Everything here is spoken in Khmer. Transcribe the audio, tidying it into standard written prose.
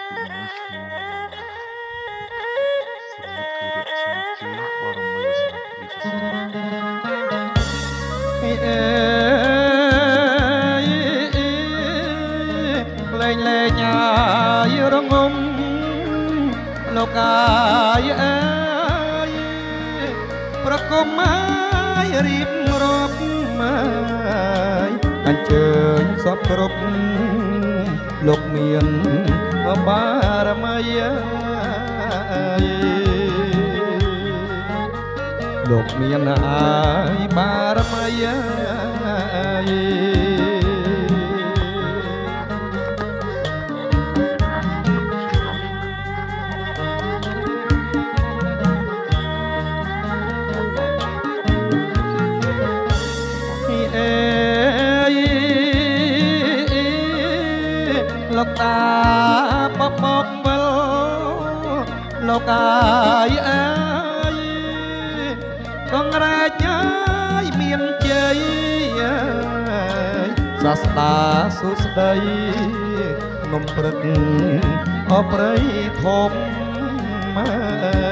ទូមួយឈ្មោះសមុទ្រគឺរក្សាជើងបរមីស្លាប់វិសសាអេអេលែងលែងអាយរងំលោកអាយអើយប្រគំអាយរៀបរាប់មកអញ្ជើញសពគ្រប់លោកមានបារមីលោកមានអាយបារមីអេលោកតាបបកវិលលោកអាយអើយកងរាជអាយមានជ័យសាស្តាសុស្ដីនំព្រឹកអប្រៃធំមក